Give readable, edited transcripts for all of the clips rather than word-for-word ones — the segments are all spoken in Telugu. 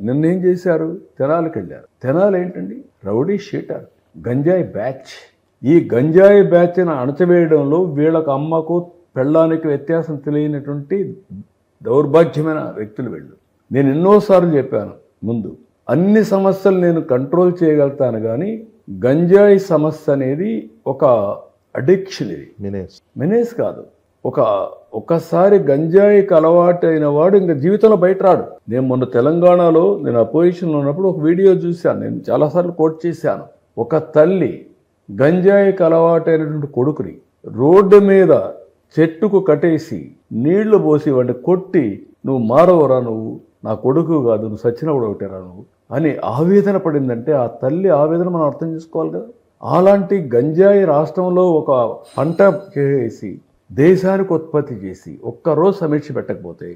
నిన్నేం చేశారు? తెనాలికి వెళ్ళారు. తెనాలి ఏంటండి? రౌడీ షీటర్, గంజాయి బ్యాచ్. ఈ గంజాయి బ్యాచ్ని అణచివేయడంలో వీళ్ళకు అమ్మకు పెళ్ళానికి వ్యత్యాసం తెలియనటువంటి దౌర్భాగ్యమైన వ్యక్తులు వీళ్ళు. నేను ఎన్నోసార్లు చెప్పాను ముందు, అన్ని సమస్యలు నేను కంట్రోల్ చేయగలుగుతాను, కానీ గంజాయి సమస్య అనేది ఒక అడిక్షన్. ఇది మెనేస్ కాదు. ఒక్కసారి గంజాయికి అలవాటు అయిన వాడు ఇంకా జీవితంలో బయట రాడు. నేను మొన్న తెలంగాణలో నేను అపోజిషన్లో ఉన్నప్పుడు ఒక వీడియో చూశాను, నేను చాలాసార్లు కోట్ చేశాను. ఒక తల్లి గంజాయికి అలవాటైనటువంటి కొడుకుని రోడ్డు మీద చెట్టుకు కట్టేసి నీళ్లు పోసి వాడిని కొట్టి, నువ్వు మారవరా, నువ్వు నా కొడుకు కాదు, నువ్వు సచ్చినప్పుడు ఒకటేరా నువ్వు అని ఆవేదన పడిందంటే ఆ తల్లి ఆవేదన మనం అర్థం చేసుకోవాలి కదా. అలాంటి గంజాయి రాష్ట్రంలో ఒక పంట చేసి దేశానికి ఉత్పత్తి చేసి ఒక్కరోజు సమీక్ష పెట్టకపోతే,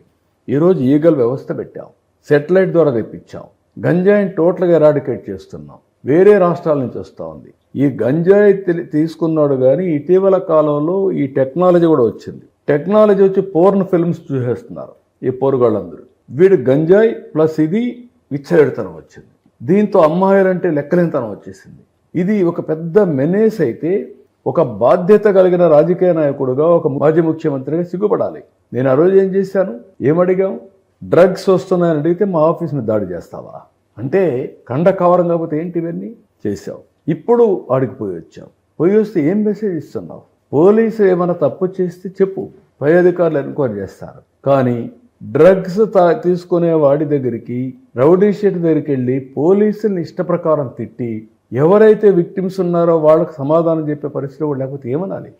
ఈరోజు ఈగల్ వ్యవస్థ పెట్టాం, సెటిలైట్ ద్వారా తెప్పించాం, గంజాయిని టోటల్గా ఎరాడికేట్ చేస్తున్నాం, వేరే రాష్ట్రాల నుంచి వస్తూ ఉంది. ఈ గంజాయి తీసుకున్నాడు, కానీ ఇటీవల కాలంలో ఈ టెక్నాలజీ కూడా వచ్చింది. టెక్నాలజీ వచ్చి పోర్న్ ఫిల్మ్స్ చూసేస్తున్నారు ఈ పోరుగాళ్ళందరూ. వీడు గంజాయి ప్లస్ ఇది విచ్చలెడతనం వచ్చింది. దీంతో అమ్మాయిలంటే లెక్కలేనితనం వచ్చేసింది. ఇది ఒక పెద్ద మెనేస్ అయితే ఒక బాధ్యత కలిగిన రాజకీయ నాయకుడుగా, ఒక మాజీ ముఖ్యమంత్రిగా సిగ్గుపడాలి. నేను ఆ రోజు ఏం చేశాను, ఏమడిగాం? డ్రగ్స్ వస్తున్నాయని అడిగితే మా ఆఫీస్ మీద దాడి చేస్తావా అంటే, కండ కవరం కాకపోతే ఏంటి ఇవన్నీ చేశావు. ఇప్పుడు ఆడికి పోయి వచ్చావు. పోయి వస్తే ఏం మెసేజ్ ఇస్తున్నావు? పోలీసు ఏమైనా తప్పు చేస్తే చెప్పు, పై అధికారులు ఎన్క్వైరీ చేస్తారు. కానీ డ్రగ్స్ తీసుకునే వాడి దగ్గరికి, రౌడీ షీట్ దగ్గరికి వెళ్ళి పోలీసుల్ని ఇష్ట ప్రకారం తిట్టి ఎవరైతే విక్టిమ్స్ ఉన్నారో వాళ్ళకి సమాధానం చెప్పే పరిస్థితి కూడా లేకపోతే ఏమనాలి?